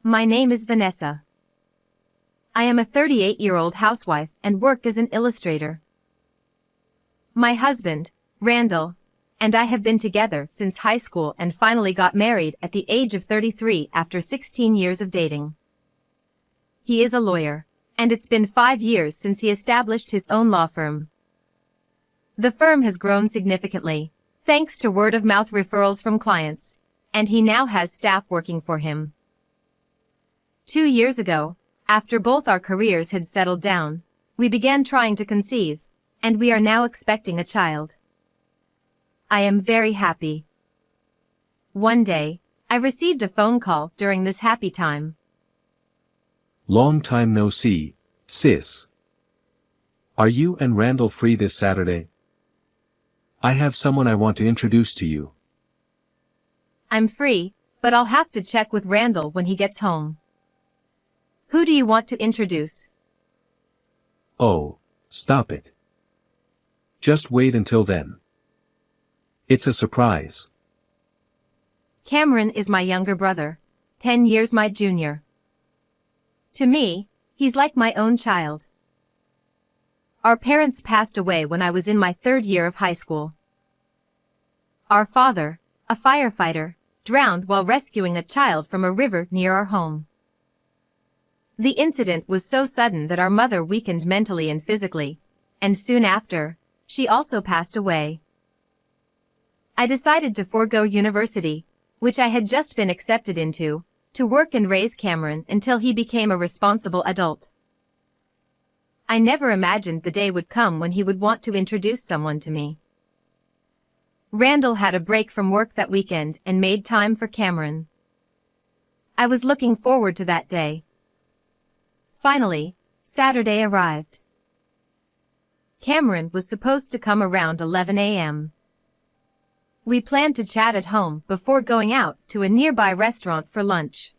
My name is Vanessa. I am a 38-year-old housewife and work as an illustrator. My husband, Randall, and I have been together since high school and finally got married at the age of 33 after 16 years of dating. He is a lawyer, and it's been 5 years since he established his own law firm. The firm has grown significantly, thanks to word-of-mouth referrals from clients, and he now has staff working for him. 2 years ago, after both our careers had settled down, we began trying to conceive, and we are now expecting a child. I am very happy. One day, I received a phone call during this happy time. Long time no see, sis. Are you and Randall free this Saturday? I have someone I want to introduce to you. I'm free, but I'll have to check with Randall when he gets home. Who do you want to introduce? Oh, stop it. Just wait until then. It's a surprise. Cameron is my younger brother, 10 years my junior. To me, he's like my own child. Our parents passed away when I was in my 3rd year of high school. Our father, a firefighter, drowned while rescuing a child from a river near our home. The incident was so sudden that our mother weakened mentally and physically, and soon after, she also passed away. I decided to forego university, which I had just been accepted into, to work and raise Cameron until he became a responsible adult. I never imagined the day would come when he would want to introduce someone to me. Randall had a break from work that weekend and made time for Cameron. I was looking forward to that day. Finally, Saturday arrived. Cameron was supposed to come around 11 a.m. We planned to chat at home before going out to a nearby restaurant for lunch.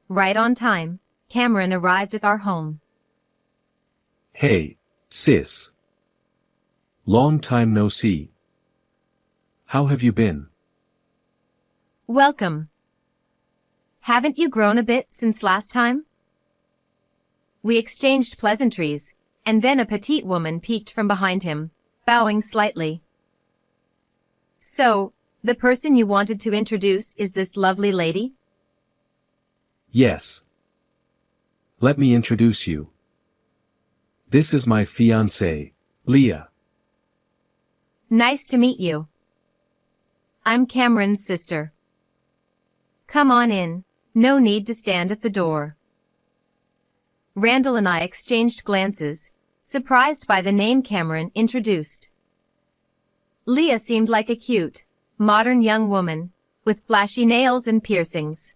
Right on time, Cameron arrived at our home. Hey, sis. Long time no see. How have you been? Welcome. Haven't you grown a bit since last time? We exchanged pleasantries, and then a petite woman peeked from behind him, bowing slightly. So, the person you wanted to introduce is this lovely lady? Yes. Let me introduce you. This is my fiancée, Leah. Nice to meet you. I'm Cameron's sister. Come on in, no need to stand at the door. Randall and I exchanged glances, surprised by the name Cameron introduced. Leah seemed like a cute, modern young woman, with flashy nails and piercings.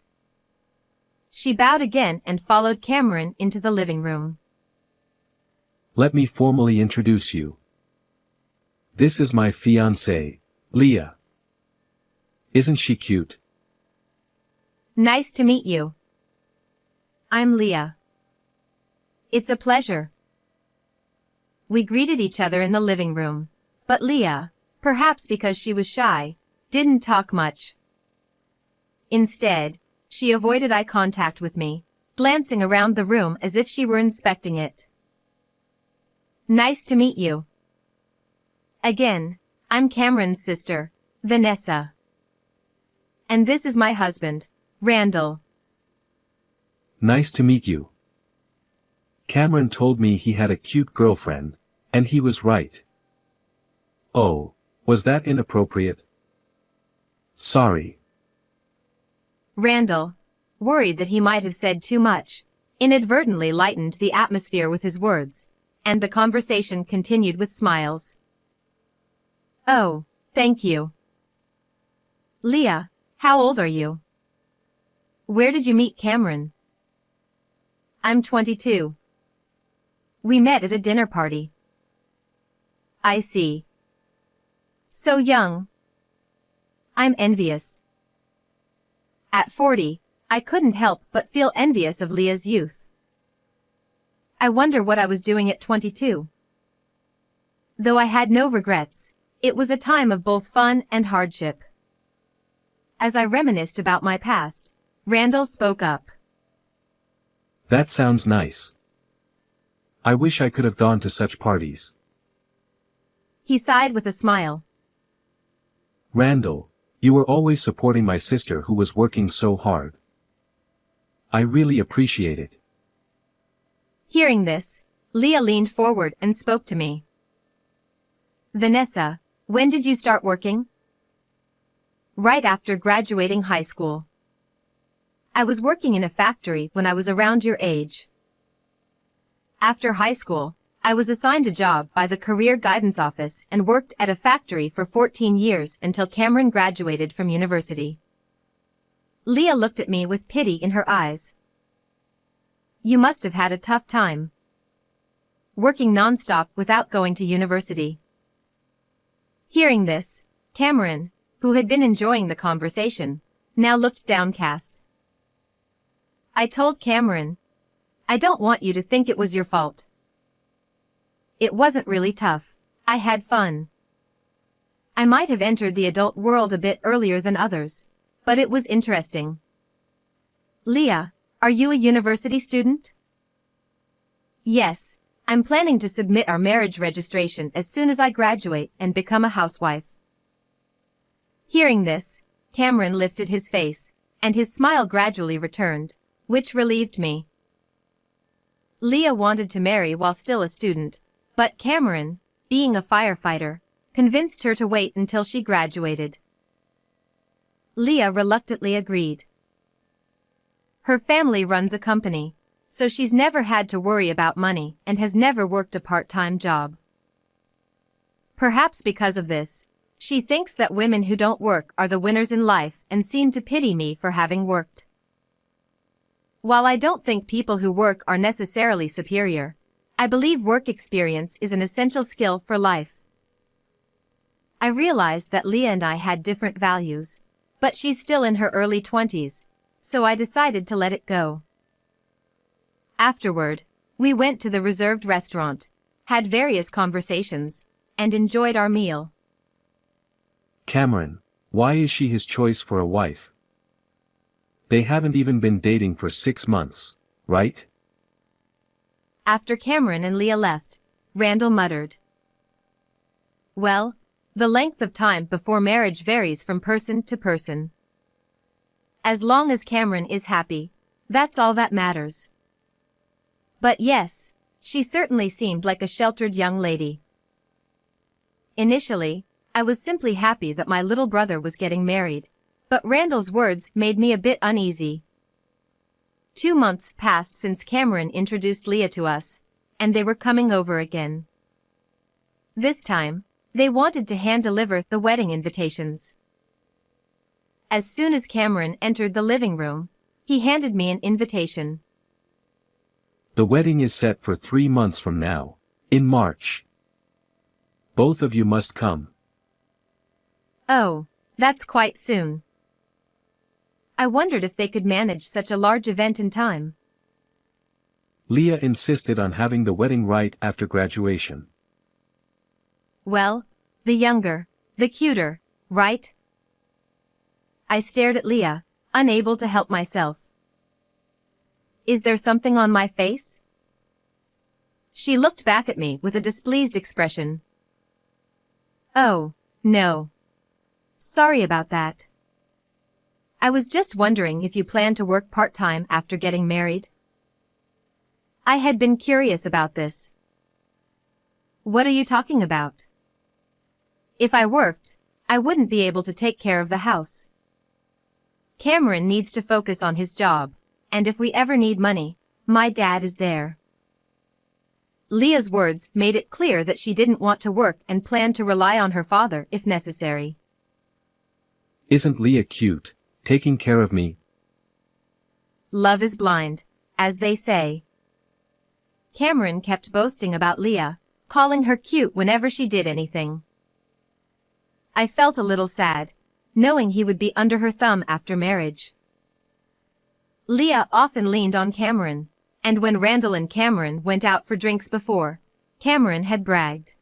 She bowed again and followed Cameron into the living room. Let me formally introduce you. This is my fiancée, Leah. Isn't she cute? Nice to meet you. I'm Leah. It's a pleasure. We greeted each other in the living room, but Leah, perhaps because she was shy, didn't talk much. Instead, she avoided eye contact with me, glancing around the room as if she were inspecting it. Nice to meet you. Again, I'm Cameron's sister, Vanessa. And this is my husband, Randall. Nice to meet you. Cameron told me he had a cute girlfriend, and he was right. Oh, was that inappropriate? Sorry. Randall, worried that he might have said too much, inadvertently lightened the atmosphere with his words, and the conversation continued with smiles. Oh, thank you. Leah, how old are you? Where did you meet Cameron? I'm 22. We met at a dinner party. I see. So young. I'm envious. At 40, I couldn't help but feel envious of Leah's youth. I wonder what I was doing at 22. Though I had no regrets, it was a time of both fun and hardship. As I reminisced about my past, Randall spoke up. That sounds nice. I wish I could have gone to such parties. He sighed with a smile. Randall, you were always supporting my sister who was working so hard. I really appreciate it. Hearing this, Leah leaned forward and spoke to me. Vanessa, when did you start working? Right after graduating high school. I was working in a factory when I was around your age. After high school, I was assigned a job by the Career Guidance Office and worked at a factory for 14 years until Cameron graduated from university. Leah looked at me with pity in her eyes. You must have had a tough time. Working non-stop without going to university. Hearing this, Cameron, who had been enjoying the conversation, now looked downcast. I told Cameron, I don't want you to think it was your fault. It wasn't really tough. I had fun. I might have entered the adult world a bit earlier than others, but it was interesting. Leah, are you a university student? Yes, I'm planning to submit our marriage registration as soon as I graduate and become a housewife. Hearing this, Cameron lifted his face, and his smile gradually returned, which relieved me. Leah wanted to marry while still a student, but Cameron, being a firefighter, convinced her to wait until she graduated. Leah reluctantly agreed. Her family runs a company, so she's never had to worry about money and has never worked a part-time job. Perhaps because of this, she thinks that women who don't work are the winners in life and seem to pity me for having worked. While I don't think people who work are necessarily superior, I believe work experience is an essential skill for life. I realized that Leah and I had different values, but she's still in her early 20s, so I decided to let it go. Afterward, we went to the reserved restaurant, had various conversations, and enjoyed our meal. Cameron, why is she his choice for a wife? They haven't even been dating for 6 months, right? After Cameron and Leah left, Randall muttered. Well, the length of time before marriage varies from person to person. As long as Cameron is happy, that's all that matters. But yes, she certainly seemed like a sheltered young lady. Initially, I was simply happy that my little brother was getting married, but Randall's words made me a bit uneasy. 2 months passed since Cameron introduced Leah to us, and they were coming over again. This time, they wanted to hand-deliver the wedding invitations. As soon as Cameron entered the living room, he handed me an invitation. The wedding is set for 3 months from now, in March. Both of you must come. Oh, that's quite soon. I wondered if they could manage such a large event in time. Leah insisted on having the wedding right after graduation. Well, the younger, the cuter, right? I stared at Leah, unable to help myself. Is there something on my face? She looked back at me with a displeased expression. Oh, no. Sorry about that. I was just wondering if you plan to work part-time after getting married. I had been curious about this. What are you talking about? If I worked, I wouldn't be able to take care of the house. Cameron needs to focus on his job, and if we ever need money, my dad is there. Leah's words made it clear that she didn't want to work and planned to rely on her father if necessary. Isn't Leah cute, taking care of me? Love is blind, as they say. Cameron kept boasting about Leah, calling her cute whenever she did anything. I felt a little sad, knowing he would be under her thumb after marriage. Leah often leaned on Cameron, and when Randall and Cameron went out for drinks before, Cameron had bragged.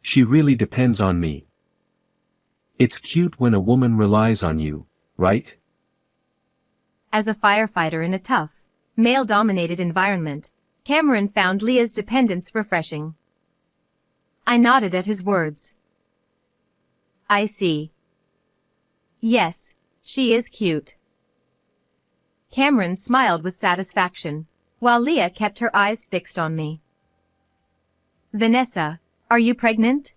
She really depends on me. It's cute when a woman relies on you, right? As a firefighter in a tough, male-dominated environment, Cameron found Leah's dependence refreshing. I nodded at his words. I see. Yes, she is cute. Cameron smiled with satisfaction, while Leah kept her eyes fixed on me. Vanessa, are you pregnant?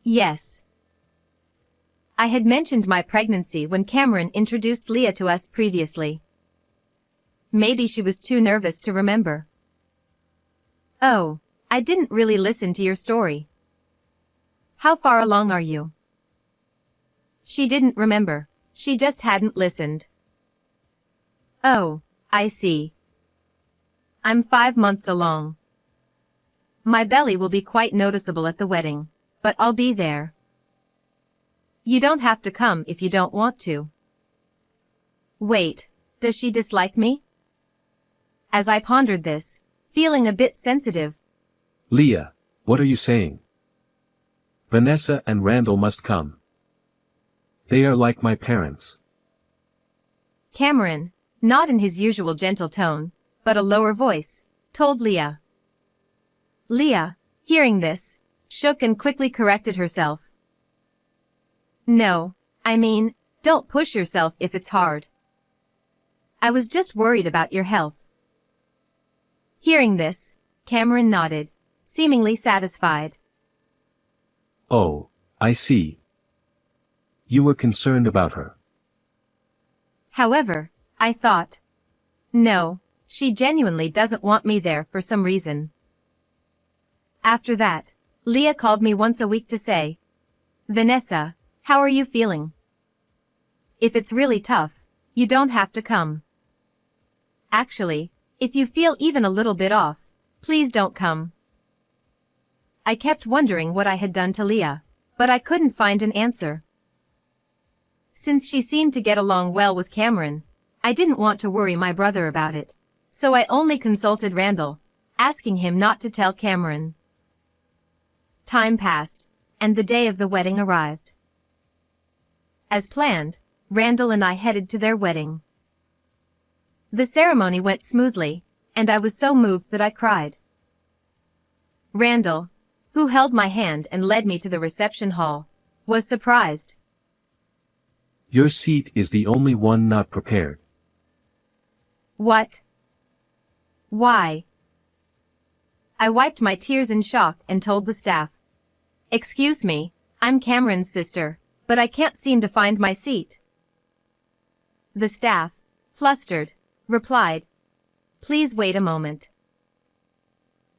Yes. I had mentioned my pregnancy when Cameron introduced Leah to us previously. Maybe she was too nervous to remember. Oh, I didn't really listen to your story. How far along are you? She didn't remember, she just hadn't listened. Oh, I see. I'm 5 months along. My belly will be quite noticeable at the wedding, but I'll be there. You don't have to come if you don't want to. Wait, does she dislike me? As I pondered this, feeling a bit sensitive. Leah, what are you saying? Vanessa and Randall must come. They are like my parents. Cameron, not in his usual gentle tone, but a lower voice, told Leah. Leah, hearing this, shook and quickly corrected herself. No, I mean, don't push yourself if it's hard. I was just worried about your health. Hearing this, Cameron nodded, seemingly satisfied. Oh, I see. You were concerned about her. However, I thought, no, she genuinely doesn't want me there for some reason. After that, Leah called me once a week to say, Vanessa, how are you feeling? If it's really tough, you don't have to come. Actually, if you feel even a little bit off, please don't come. I kept wondering what I had done to Leah, but I couldn't find an answer. Since she seemed to get along well with Cameron, I didn't want to worry my brother about it, so I only consulted Randall, asking him not to tell Cameron. Time passed, and the day of the wedding arrived. As planned, Randall and I headed to their wedding. The ceremony went smoothly, and I was so moved that I cried. Randall, who held my hand and led me to the reception hall, was surprised. Your seat is the only one not prepared. What? Why? I wiped my tears in shock and told the staff. Excuse me, I'm Cameron's sister, but I can't seem to find my seat. The staff, flustered, replied, Please wait a moment.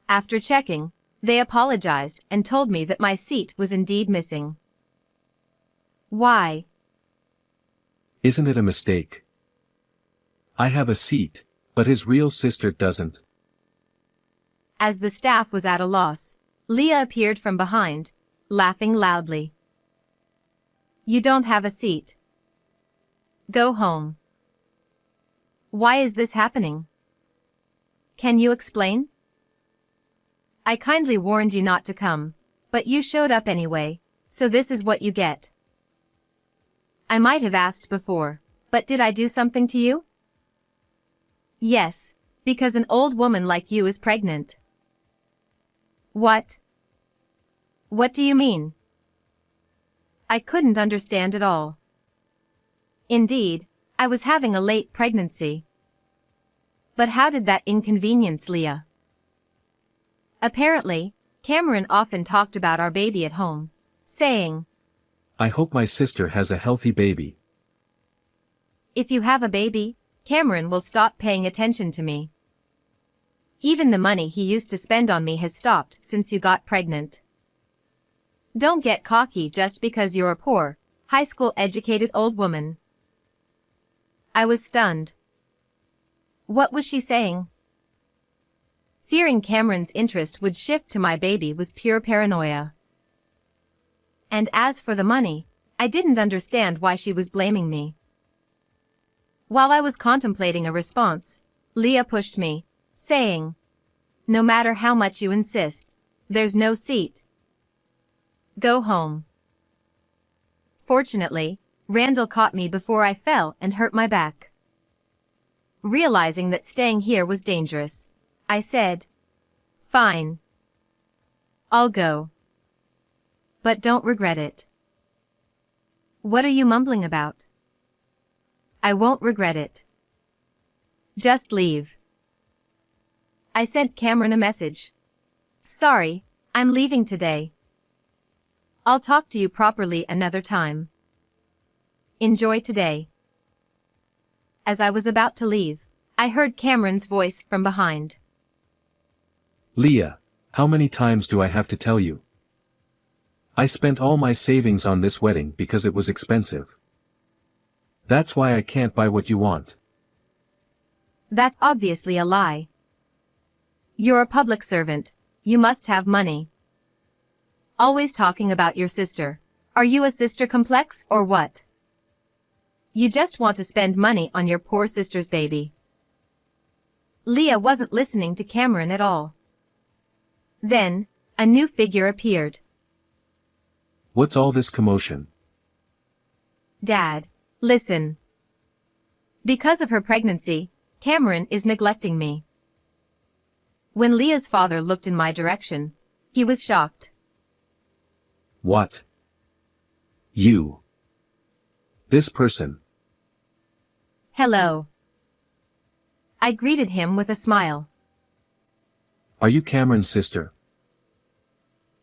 After checking, they apologized and told me that my seat was indeed missing. Why? Isn't it a mistake? I have a seat, but his real sister doesn't. As the staff was at a loss, Leah appeared from behind, laughing loudly. You don't have a seat. Go home. Why is this happening? Can you explain? I kindly warned you not to come, but you showed up anyway, so this is what you get. I might have asked before, but did I do something to you? Yes, because an old woman like you is pregnant. What? What do you mean? I couldn't understand at all. Indeed, I was having a late pregnancy. But how did that inconvenience Leah? Apparently, Cameron often talked about our baby at home, saying, I hope my sister has a healthy baby. If you have a baby, Cameron will stop paying attention to me. Even the money he used to spend on me has stopped since you got pregnant. Don't get cocky just because you're a poor, high school educated old woman. I was stunned. What was she saying? Fearing Cameron's interest would shift to my baby was pure paranoia. And as for the money, I didn't understand why she was blaming me. While I was contemplating a response, Leah pushed me, saying, No matter how much you insist, there's no seat. Go home. Fortunately, Randall caught me before I fell and hurt my back. realizing that staying here was dangerous. I said, "Fine. I'll go. But don't regret it." "What are you mumbling about?" "I won't regret it. Just leave." I sent Cameron a message. "Sorry, I'm leaving today. I'll talk to you properly another time. Enjoy today." As I was about to leave, I heard Cameron's voice from behind. "Leah, how many times do I have to tell you? I spent all my savings on this wedding because it was expensive. That's why I can't buy what you want." That's obviously a lie. You're a public servant. You must have money. Always talking about your sister. Are you a sister complex or what? You just want to spend money on your poor sister's baby. Leah wasn't listening to Cameron at all. Then, a new figure appeared. "What's all this commotion?" "Dad, listen. Because of her pregnancy, Cameron is neglecting me." When Leah's father looked in my direction, he was shocked. "What? You? This person?" "Hello." I greeted him with a smile. "Are you Cameron's sister?"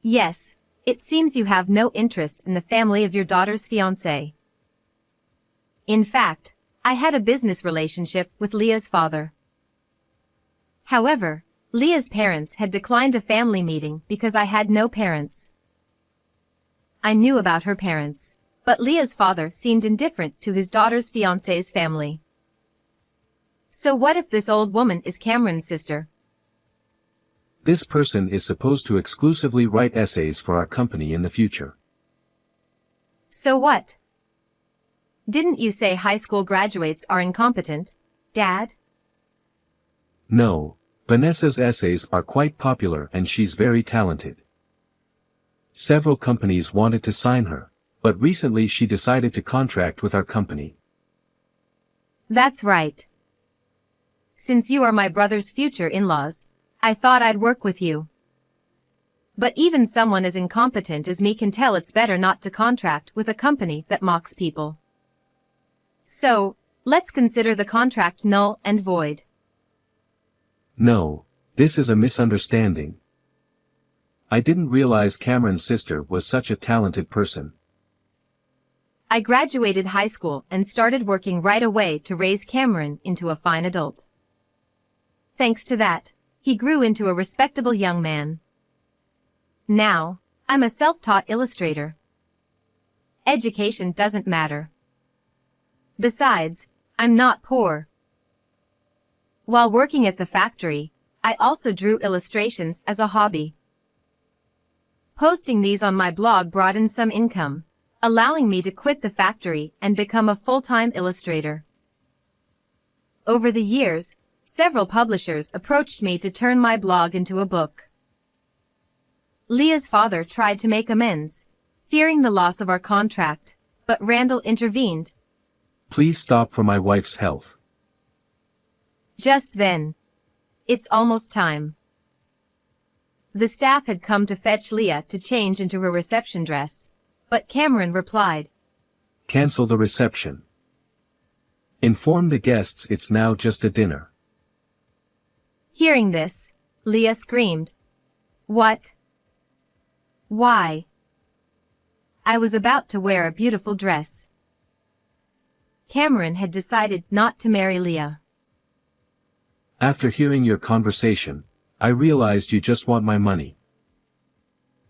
"Yes, it seems you have no interest in the family of your daughter's fiancé." In fact, I had a business relationship with Leah's father. However, Leah's parents had declined a family meeting because I had no parents. I knew about her parents, but Leah's father seemed indifferent to his daughter's fiancé's family. So what if this old woman is Cameron's sister? "This person is supposed to exclusively write essays for our company in the future." So what? Didn't you say high school graduates are incompetent, Dad? "No, Vanessa's essays are quite popular and she's very talented. Several companies wanted to sign her, but recently she decided to contract with our company." That's right. Since you are my brother's future in-laws, I thought I'd work with you. But even someone as incompetent as me can tell it's better not to contract with a company that mocks people. So, let's consider the contract null and void. "No, this is a misunderstanding. I didn't realize Cameron's sister was such a talented person." I graduated high school and started working right away to raise Cameron into a fine adult. Thanks to that, he grew into a respectable young man. Now, I'm a self-taught illustrator. Education doesn't matter. Besides, I'm not poor. While working at the factory, I also drew illustrations as a hobby. Posting these on my blog brought in some income, allowing me to quit the factory and become a full-time illustrator. Over the years, several publishers approached me to turn my blog into a book. Leah's father tried to make amends, fearing the loss of our contract, but Randall intervened. "Please stop for my wife's health." Just then. It's almost time. The staff had come to fetch Leah to change into her reception dress, but Cameron replied, "Cancel the reception. Inform the guests it's now just a dinner." Hearing this, Leah screamed. "What? Why?" I was about to wear a beautiful dress. Cameron had decided not to marry Leah. "After hearing your conversation, I realized you just want my money.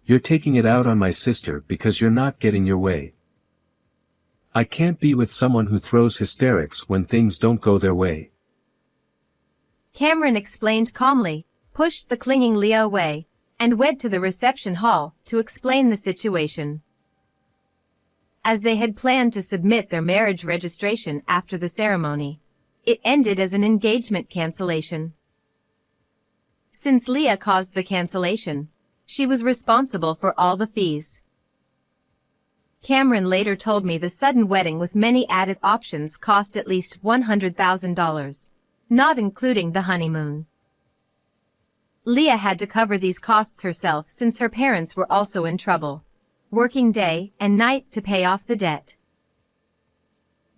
You're taking it out on my sister because you're not getting your way. I can't be with someone who throws hysterics when things don't go their way." Cameron explained calmly, pushed the clinging Leah away, and went to the reception hall to explain the situation. As they had planned to submit their marriage registration after the ceremony, it ended as an engagement cancellation. Since Leah caused the cancellation, she was responsible for all the fees. Cameron later told me the sudden wedding with many added options cost at least $100,000. not including the honeymoon. Leah had to cover these costs herself since her parents were also in trouble, working day and night to pay off the debt.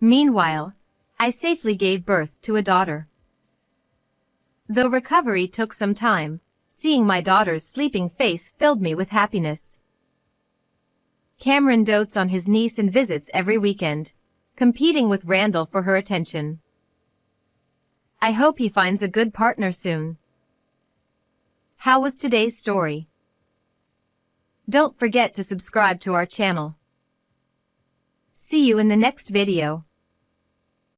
Meanwhile, I safely gave birth to a daughter. Though recovery took some time, seeing my daughter's sleeping face filled me with happiness. Cameron dotes on his niece and visits every weekend, competing with Randall for her attention. I hope he finds a good partner soon. How was today's story? Don't forget to subscribe to our channel. See you in the next video.